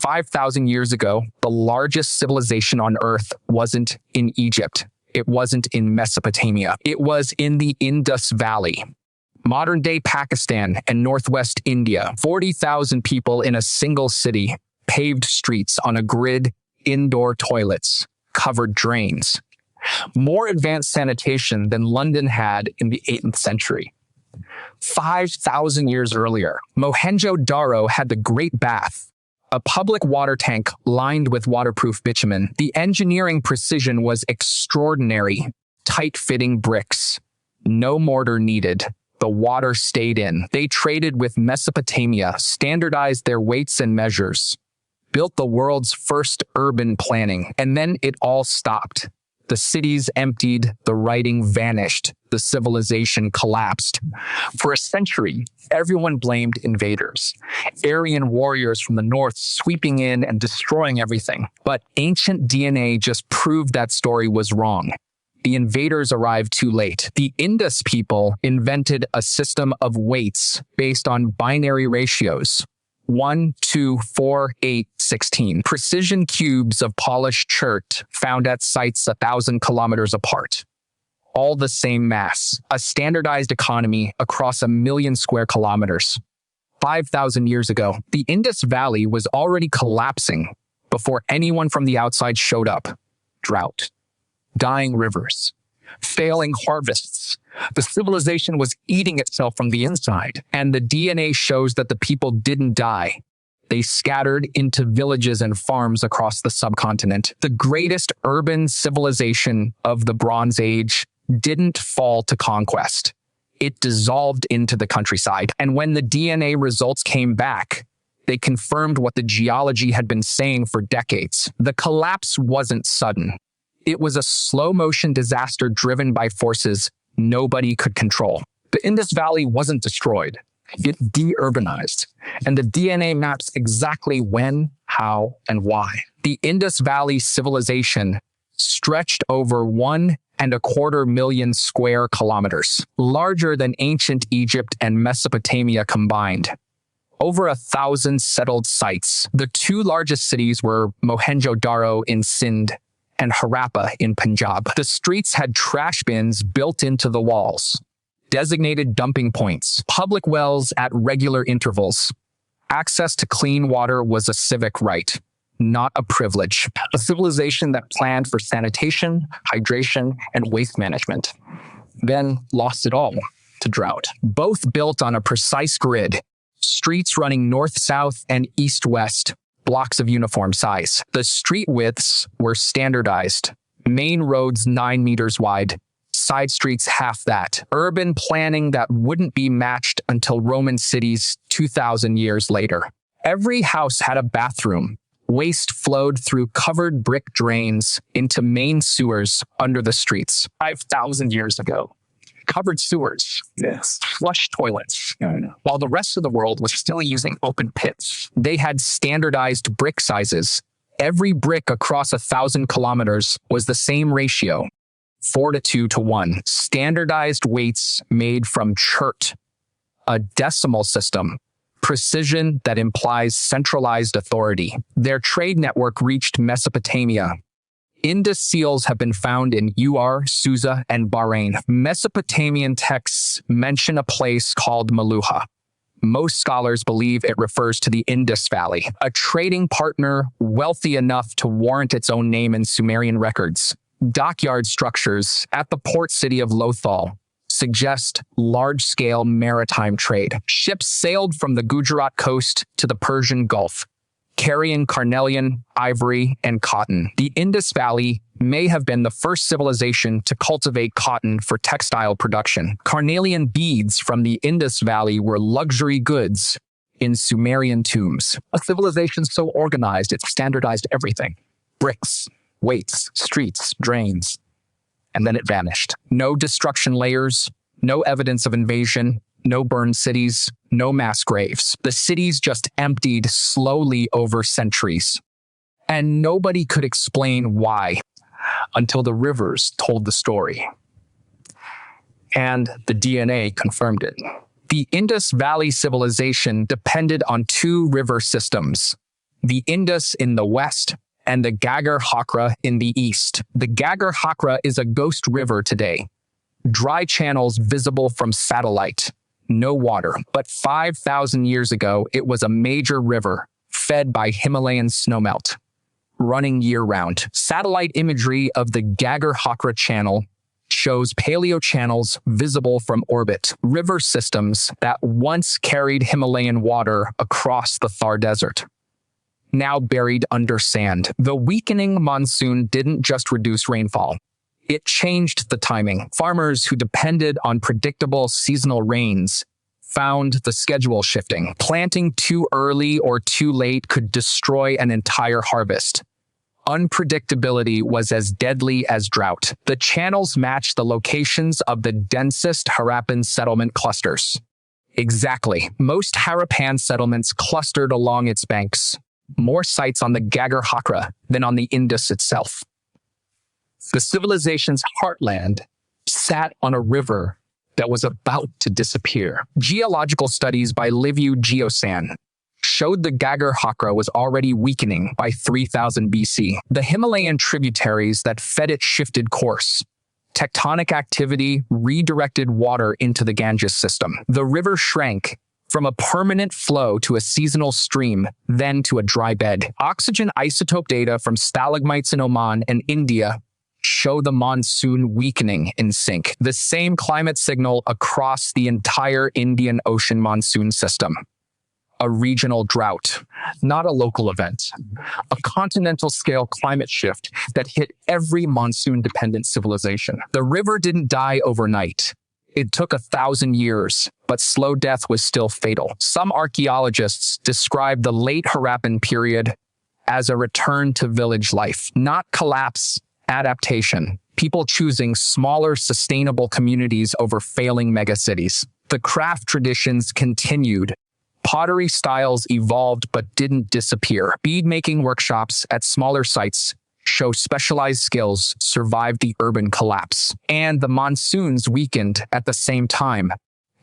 5,000 years ago, the largest civilization on Earth wasn't in Egypt. It wasn't in Mesopotamia. It was in the Indus Valley. Modern-day Pakistan and northwest India, 40,000 people in a single city, paved streets on a grid, indoor toilets, covered drains. More advanced sanitation than London had in the 8th century. 5,000 years earlier, Mohenjo-Daro had the Great Bath, a public water tank lined with waterproof bitumen. The engineering precision was extraordinary. Tight-fitting bricks. No mortar needed. The water stayed in. They traded with Mesopotamia, standardized their weights and measures, built the world's first urban planning, and then it all stopped. The cities emptied, the writing vanished, the civilization collapsed. For a century, everyone blamed invaders, Aryan warriors from the north sweeping in and destroying everything. But ancient DNA just proved that story was wrong. The invaders arrived too late. The Indus people invented a system of weights based on binary ratios. 1, 2, 4, 8, 16. Precision cubes of polished chert found at sites 1,000 kilometers apart. All the same mass. A standardized economy across 1 million square kilometers. 5,000 years ago, the Indus Valley was already collapsing before anyone from the outside showed up. Drought. Dying rivers, failing harvests. The civilization was eating itself from the inside, and the DNA shows that the people didn't die. They scattered into villages and farms across the subcontinent. The greatest urban civilization of the Bronze Age didn't fall to conquest. It dissolved into the countryside, and when the DNA results came back, they confirmed what the geology had been saying for decades. The collapse wasn't sudden. It was a slow-motion disaster driven by forces nobody could control. The Indus Valley wasn't destroyed. It de-urbanized, and the DNA maps exactly when, how, and why. The Indus Valley civilization stretched over 1.25 million square kilometers, larger than ancient Egypt and Mesopotamia combined. Over 1,000 settled sites. The two largest cities were Mohenjo-Daro in Sindh and Harappa in Punjab. The streets had trash bins built into the walls, designated dumping points, public wells at regular intervals. Access to clean water was a civic right, not a privilege. A civilization that planned for sanitation, hydration, and waste management, then lost it all to drought. Both built on a precise grid, streets running north-south and east-west, blocks of uniform size. The street widths were standardized. Main roads 9 meters wide, side streets half that. Urban planning that wouldn't be matched until Roman cities 2,000 years later. Every house had a bathroom. Waste flowed through covered brick drains into main sewers under the streets. 5,000 years ago. Covered sewers, Yes. flush toilets. Yeah, I know. While the rest of the world was still using open pits, they had standardized brick sizes. Every brick across 1,000 kilometers was the same ratio, 4:2:1. Standardized weights made from chert, a decimal system, precision that implies centralized authority. Their trade network reached Mesopotamia. Indus seals have been found in Ur, Susa, and Bahrain. Mesopotamian texts mention a place called Meluha. Most scholars believe it refers to the Indus Valley, a trading partner wealthy enough to warrant its own name in Sumerian records. Dockyard structures at the port city of Lothal suggest large-scale maritime trade. Ships sailed from the Gujarat coast to the Persian Gulf, carrying carnelian, ivory, and cotton. The Indus Valley may have been the first civilization to cultivate cotton for textile production. Carnelian beads from the Indus Valley were luxury goods in Sumerian tombs. A civilization so organized it standardized everything. Bricks, weights, streets, drains. And then it vanished. No destruction layers, no evidence of invasion, no burned cities, no mass graves. The cities just emptied slowly over centuries. And nobody could explain why until the rivers told the story. And the DNA confirmed it. The Indus Valley civilization depended on 2 river systems, the Indus in the west, and the Ghaggar Hakra in the east. The Ghaggar Hakra is a ghost river today. Dry channels visible from satellite. No water. But 5,000 years ago, it was a major river, fed by Himalayan snowmelt, running year-round. Satellite imagery of the Ghaggar Hakra channel shows paleochannels visible from orbit, river systems that once carried Himalayan water across the Thar Desert, now buried under sand. The weakening monsoon didn't just reduce rainfall. It changed the timing. Farmers who depended on predictable seasonal rains found the schedule shifting. Planting too early or too late could destroy an entire harvest. Unpredictability was as deadly as drought. The channels matched the locations of the densest Harappan settlement clusters. Exactly. Most Harappan settlements clustered along its banks. More sites on the Ghaggar Hakra than on the Indus itself. The civilization's heartland sat on a river that was about to disappear. Geological studies by Liviu Geosan showed the Ghaggar Hakra was already weakening by 3000 BC. The Himalayan tributaries that fed it shifted course. Tectonic activity redirected water into the Ganges system. The river shrank from a permanent flow to a seasonal stream, then to a dry bed. Oxygen isotope data from stalagmites in Oman and India show the monsoon weakening in sync. The same climate signal across the entire Indian Ocean monsoon system. A regional drought, not a local event. A continental-scale climate shift that hit every monsoon-dependent civilization. The river didn't die overnight. It took 1,000 years, but slow death was still fatal. Some archaeologists describe the late Harappan period as a return to village life, not collapse, adaptation. People choosing smaller, sustainable communities over failing megacities. The craft traditions continued. Pottery styles evolved but didn't disappear. Bead-making workshops at smaller sites show specialized skills survived the urban collapse. And the monsoons weakened at the same time.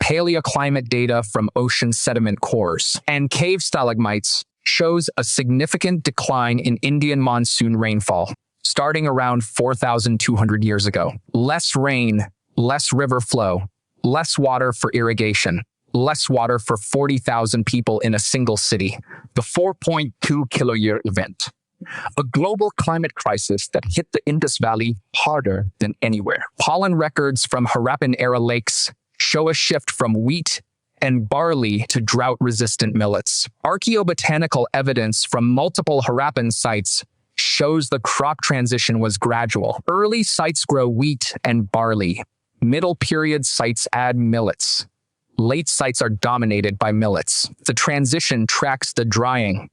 Paleoclimate data from ocean sediment cores and cave stalagmites shows a significant decline in Indian monsoon rainfall, starting around 4,200 years ago. Less rain, less river flow, less water for irrigation, less water for 40,000 people in a single city. The 4.2 kiloyear event. A global climate crisis that hit the Indus Valley harder than anywhere. Pollen records from Harappan-era lakes show a shift from wheat and barley to drought-resistant millets. Archaeobotanical evidence from multiple Harappan sites shows the crop transition was gradual. Early sites grow wheat and barley. Middle period sites add millets. Late sites are dominated by millets. The transition tracks the drying.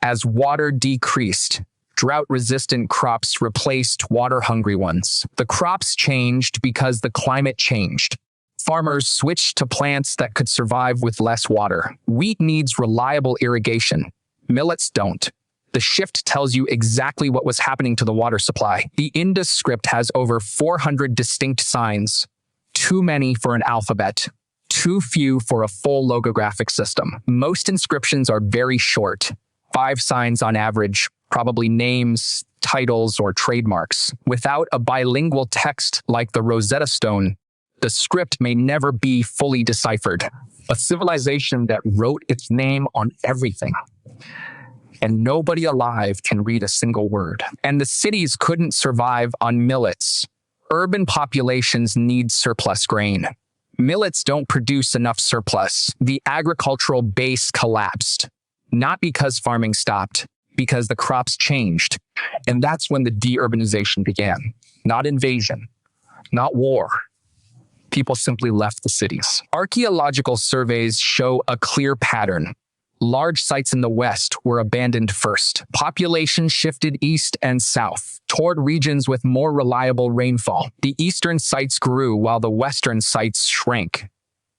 As water decreased, drought-resistant crops replaced water-hungry ones. The crops changed because the climate changed. Farmers switched to plants that could survive with less water. Wheat needs reliable irrigation. Millets don't. The shift tells you exactly what was happening to the water supply. The Indus script has over 400 distinct signs. Too many for an alphabet. Too few for a full logographic system. Most inscriptions are very short. 5 signs on average, probably names, titles, or trademarks. Without a bilingual text like the Rosetta Stone, the script may never be fully deciphered. A civilization that wrote its name on everything. And nobody alive can read a single word. And the cities couldn't survive on millets. Urban populations need surplus grain. Millets don't produce enough surplus. The agricultural base collapsed. Not because farming stopped, because the crops changed. And that's when the deurbanization began. Not invasion, not war. People simply left the cities. Archaeological surveys show a clear pattern. Large sites in the west were abandoned first. Population shifted east and south, toward regions with more reliable rainfall. The eastern sites grew while the western sites shrank.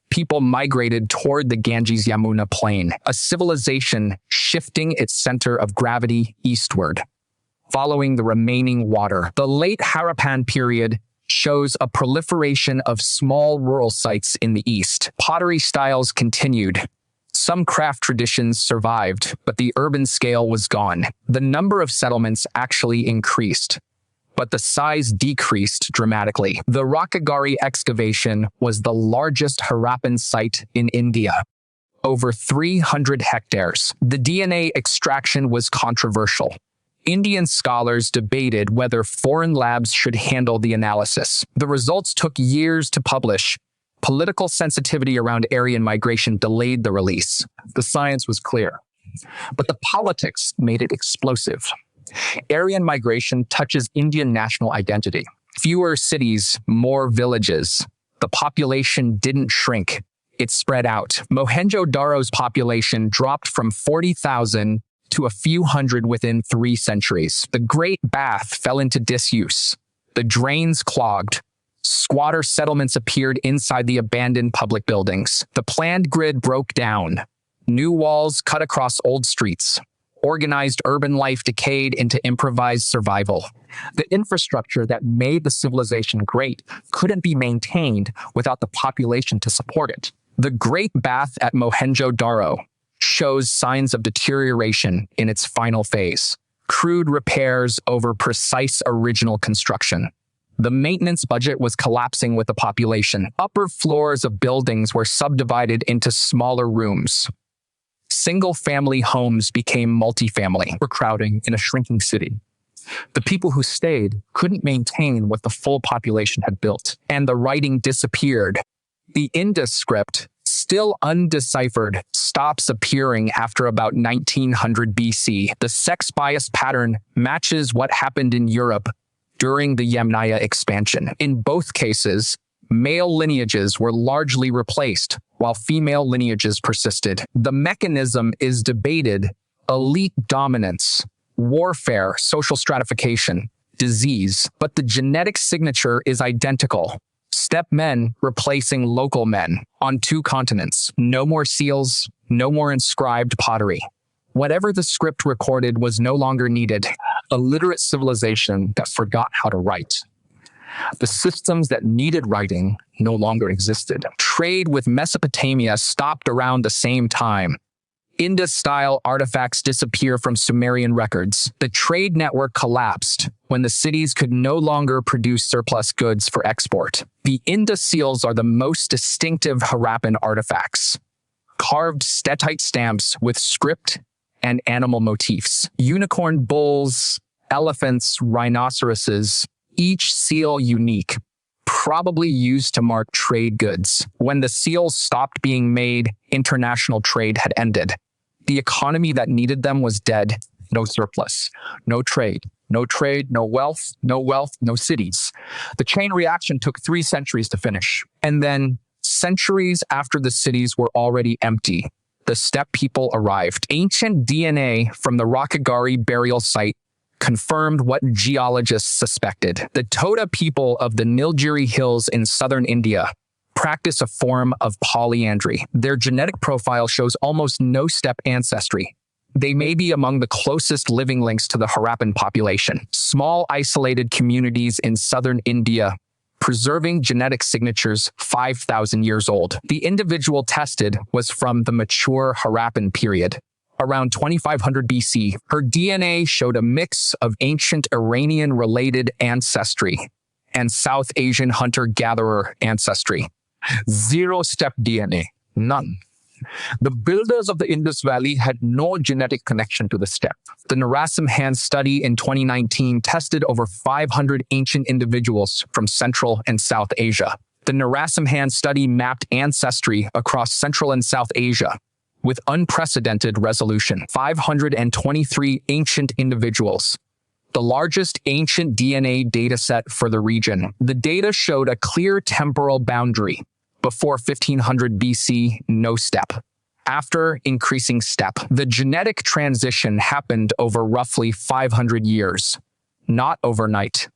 People migrated toward the Ganges-Yamuna plain, a civilization shifting its center of gravity eastward, following the remaining water. The late Harappan period shows a proliferation of small rural sites in the east. Pottery styles continued. Some craft traditions survived, but the urban scale was gone. The number of settlements actually increased, but the size decreased dramatically. The Rakhigarhi excavation was the largest Harappan site in India, over 300 hectares. The DNA extraction was controversial. Indian scholars debated whether foreign labs should handle the analysis. The results took years to publish. Political sensitivity around Aryan migration delayed the release. The science was clear, but the politics made it explosive. Aryan migration touches Indian national identity. Fewer cities, more villages. The population didn't shrink. It spread out. Mohenjo-Daro's population dropped from 40,000 to a few hundred within 3 centuries. The Great Bath fell into disuse. The drains clogged. Squatter settlements appeared inside the abandoned public buildings. The planned grid broke down. New walls cut across old streets. Organized urban life decayed into improvised survival. The infrastructure that made the civilization great couldn't be maintained without the population to support it. The Great Bath at Mohenjo-Daro shows signs of deterioration in its final phase. Crude repairs over precise original construction. The maintenance budget was collapsing with the population. Upper floors of buildings were subdivided into smaller rooms. Single-family homes became multifamily, overcrowding in a shrinking city. The people who stayed couldn't maintain what the full population had built, and the writing disappeared. The Indus script, still undeciphered, stops appearing after about 1900 BC. The sex-bias pattern matches what happened in Europe during the Yamnaya expansion. In both cases, male lineages were largely replaced, while female lineages persisted. The mechanism is debated: elite dominance, warfare, social stratification, disease, but the genetic signature is identical. Steppe men replacing local men on 2 continents. No more seals, no more inscribed pottery. Whatever the script recorded was no longer needed. A literate civilization that forgot how to write. The systems that needed writing no longer existed. Trade with Mesopotamia stopped around the same time. Indus-style artifacts disappear from Sumerian records. The trade network collapsed when the cities could no longer produce surplus goods for export. The Indus seals are the most distinctive Harappan artifacts. Carved stetite stamps with script and animal motifs. Unicorn bulls, elephants, rhinoceroses, each seal unique, probably used to mark trade goods. When the seals stopped being made, international trade had ended. The economy that needed them was dead. No surplus, no trade, no trade, no wealth, no cities. The chain reaction took 3 centuries to finish. And then, centuries after the cities were already empty, the steppe people arrived. Ancient DNA from the Rakhigarhi burial site confirmed what geologists suspected. The Toda people of the Nilgiri Hills in southern India practice a form of polyandry. Their genetic profile shows almost no steppe ancestry. They may be among the closest living links to the Harappan population. Small isolated communities in southern India preserving genetic signatures 5,000 years old. The individual tested was from the mature Harappan period. Around 2500 BC, her DNA showed a mix of ancient Iranian-related ancestry and South Asian hunter-gatherer ancestry. 0 steppe DNA, none. The builders of the Indus Valley had no genetic connection to the steppe. The Narasimhan study in 2019 tested over 500 ancient individuals from Central and South Asia. The Narasimhan study mapped ancestry across Central and South Asia with unprecedented resolution. 523 ancient individuals, the largest ancient DNA dataset for the region. The data showed a clear temporal boundary. Before 1500 BC, no steppe. After, increasing steppe. The genetic transition happened over roughly 500 years, not overnight.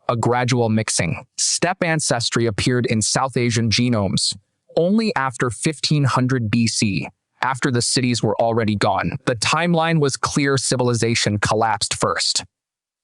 A gradual mixing. Steppe ancestry appeared in South Asian genomes only after 1500 BC, after the cities were already gone. The timeline was clear: civilization collapsed first.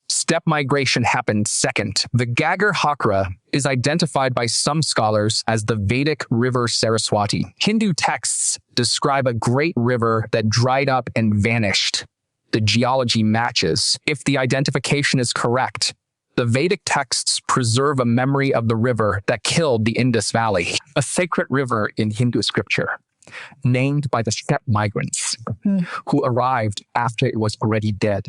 Steppe migration happened second. The Ghaggar Hakra is identified by some scholars as the Vedic river Saraswati. Hindu texts describe a great river that dried up and vanished. The geology matches. If the identification is correct, the Vedic texts preserve a memory of the river that killed the Indus Valley, a sacred river in Hindu scripture, named by the steppe migrants who arrived after it was already dead.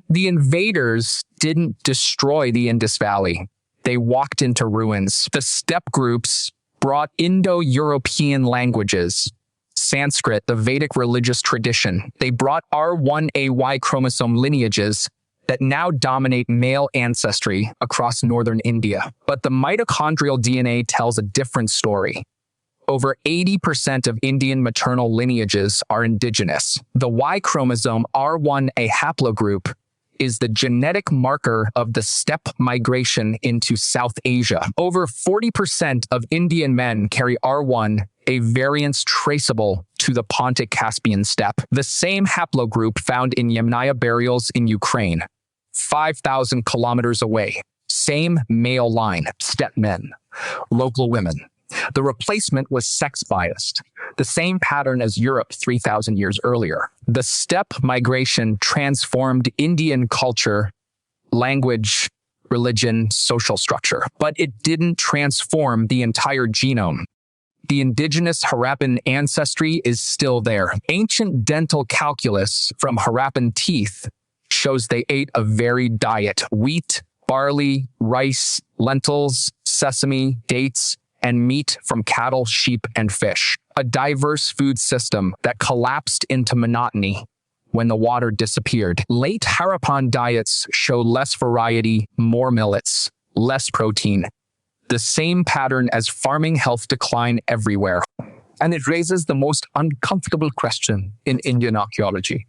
The invaders didn't destroy the Indus Valley. They walked into ruins. The steppe groups brought Indo-European languages, Sanskrit, the Vedic religious tradition. They brought R1AY chromosome lineages that now dominate male ancestry across northern India. But the mitochondrial DNA tells a different story. Over 80% of Indian maternal lineages are indigenous. The Y chromosome R1, a haplogroup, is the genetic marker of the steppe migration into South Asia. Over 40% of Indian men carry R1, a variance traceable to the Pontic-Caspian steppe. The same haplogroup found in Yamnaya burials in Ukraine, 5,000 kilometers away. Same male line, steppe men, local women. The replacement was sex-biased, the same pattern as Europe 3,000 years earlier. The steppe migration transformed Indian culture, language, religion, social structure, but it didn't transform the entire genome. The indigenous Harappan ancestry is still there. Ancient dental calculus from Harappan teeth shows they ate a varied diet: wheat, barley, rice, lentils, sesame, dates, and meat from cattle, sheep, and fish. A diverse food system that collapsed into monotony when the water disappeared. Late Harappan diets show less variety, more millets, less protein. The same pattern as farming health decline everywhere. And it raises the most uncomfortable question in Indian archaeology,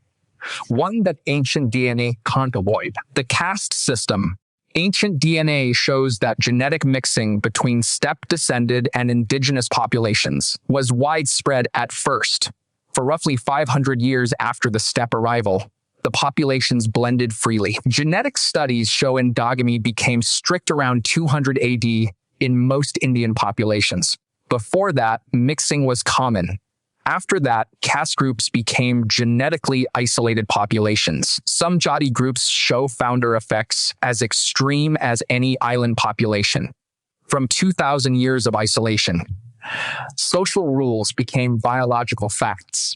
one that ancient DNA can't avoid: the caste system. Ancient DNA shows that genetic mixing between steppe-descended and indigenous populations was widespread at first. For roughly 500 years after the steppe arrival, the populations blended freely. Genetic studies show endogamy became strict around 200 AD in most Indian populations. Before that, mixing was common. After that, caste groups became genetically isolated populations. Some Jati groups show founder effects as extreme as any island population. From 2,000 years of isolation, social rules became biological facts.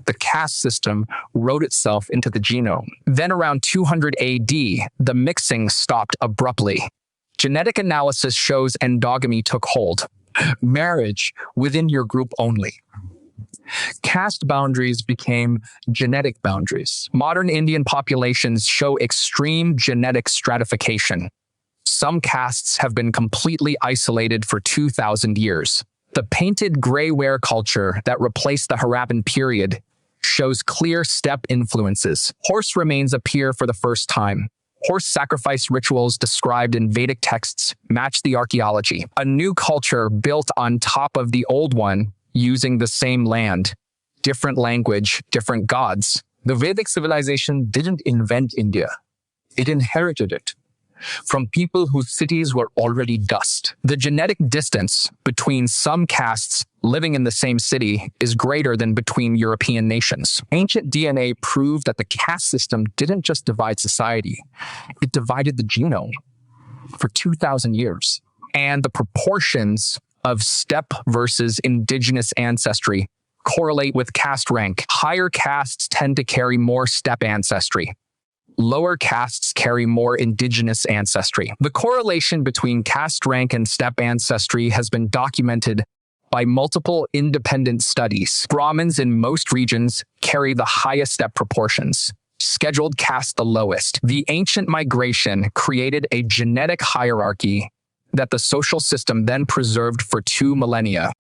The caste system wrote itself into the genome. Then around 200 AD, the mixing stopped abruptly. Genetic analysis shows endogamy took hold. Marriage within your group only. Caste boundaries became genetic boundaries. Modern Indian populations show extreme genetic stratification. Some castes have been completely isolated for 2,000 years. The painted gray ware culture that replaced the Harappan period shows clear steppe influences. Horse remains appear for the first time. Horse sacrifice rituals described in Vedic texts match the archaeology. A new culture built on top of the old one, using the same land, different language, different gods. The Vedic civilization didn't invent India. It inherited it from people whose cities were already dust. The genetic distance between some castes living in the same city is greater than between European nations. Ancient DNA proved that the caste system didn't just divide society, it divided the genome for 2,000 years. And the proportions of steppe versus indigenous ancestry correlate with caste rank. Higher castes tend to carry more steppe ancestry. Lower castes carry more indigenous ancestry. The correlation between caste rank and steppe ancestry has been documented by multiple independent studies. Brahmins in most regions carry the highest steppe proportions. Scheduled caste the lowest. The ancient migration created a genetic hierarchy that the social system then preserved for 2 millennia.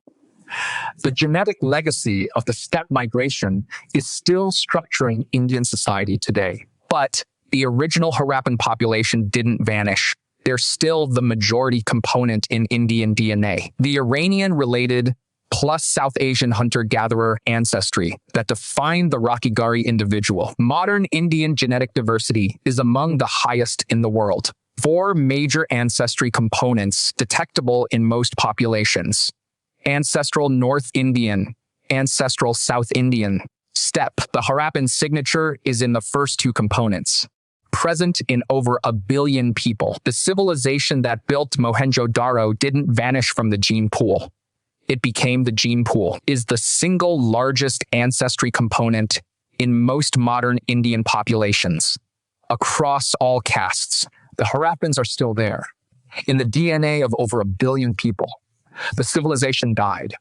The genetic legacy of the steppe migration is still structuring Indian society today. But the original Harappan population didn't vanish. They're still the majority component in Indian DNA. The Iranian-related plus South Asian hunter-gatherer ancestry that define the Rakhigarhi individual. Modern Indian genetic diversity is among the highest in the world. 4 major ancestry components detectable in most populations: ancestral North Indian, ancestral South Indian, steppe. The Harappan signature is in the first 2 components, present in over 1 billion people. The civilization that built Mohenjo-Daro didn't vanish from the gene pool. It became the gene pool, is the single largest ancestry component in most modern Indian populations. Across all castes, the Harappans are still there, in the DNA of over 1 billion people. The civilization died.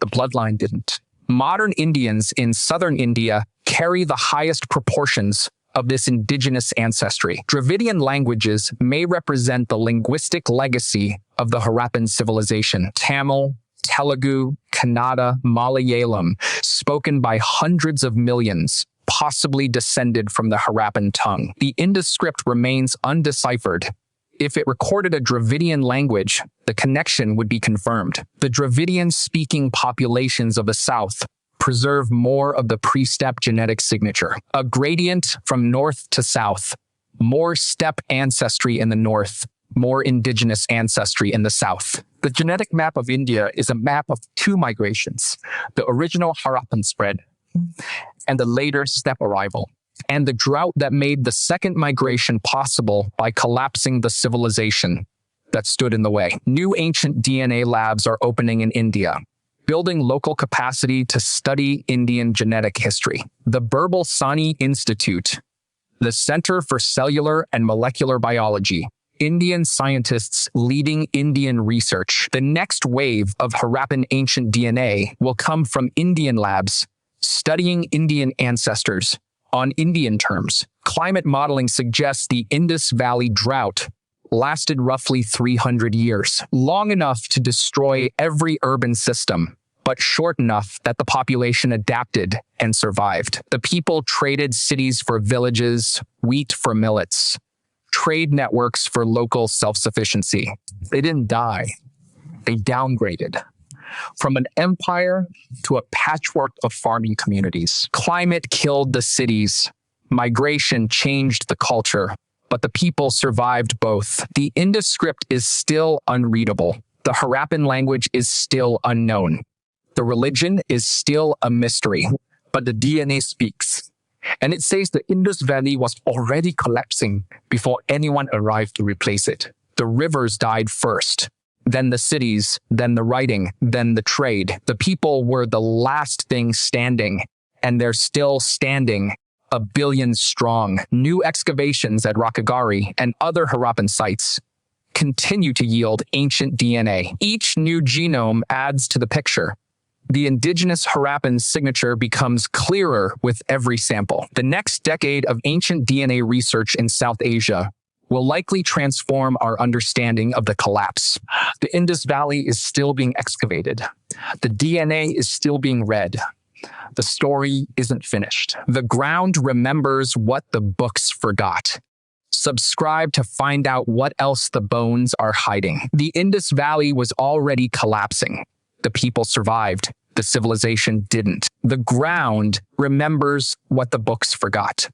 The bloodline didn't. Modern Indians in southern India carry the highest proportions of this indigenous ancestry. Dravidian languages may represent the linguistic legacy of the Harappan civilization. Tamil, Telugu, Kannada, Malayalam, spoken by hundreds of millions, possibly descended from the Harappan tongue. The Indus script remains undeciphered. If it recorded a Dravidian language, the connection would be confirmed. The Dravidian-speaking populations of the south preserve more of the pre-steppe genetic signature. A gradient from north to south, more steppe ancestry in the north, more indigenous ancestry in the south. The genetic map of India is a map of 2 migrations: the original Harappan spread and the later steppe arrival, and the drought that made the second migration possible by collapsing the civilization that stood in the way. New ancient DNA labs are opening in India, building local capacity to study Indian genetic history. The Birbal Sahni Institute, the Center for Cellular and Molecular Biology, Indian scientists leading Indian research. The next wave of Harappan ancient DNA will come from Indian labs studying Indian ancestors on Indian terms. Climate modeling suggests the Indus Valley drought lasted roughly 300 years, long enough to destroy every urban system, but short enough that the population adapted and survived. The people traded cities for villages, wheat for millets, trade networks for local self-sufficiency. They didn't die. They downgraded from an empire to a patchwork of farming communities. Climate killed the cities. Migration changed the culture, but the people survived both. The Indus script is still unreadable. The Harappan language is still unknown. The religion is still a mystery, but the DNA speaks. And it says the Indus Valley was already collapsing before anyone arrived to replace it. The rivers died first, then the cities, then the writing, then the trade. The people were the last thing standing, and they're still standing, 1 billion strong. New excavations at Rakhigarhi and other Harappan sites continue to yield ancient DNA. Each new genome adds to the picture. The indigenous Harappan signature becomes clearer with every sample. The next decade of ancient DNA research in South Asia will likely transform our understanding of the collapse. The Indus Valley is still being excavated. The DNA is still being read. The story isn't finished. The ground remembers what the books forgot. Subscribe to find out what else the bones are hiding. The Indus Valley was already collapsing. The people survived. The civilization didn't. The ground remembers what the books forgot.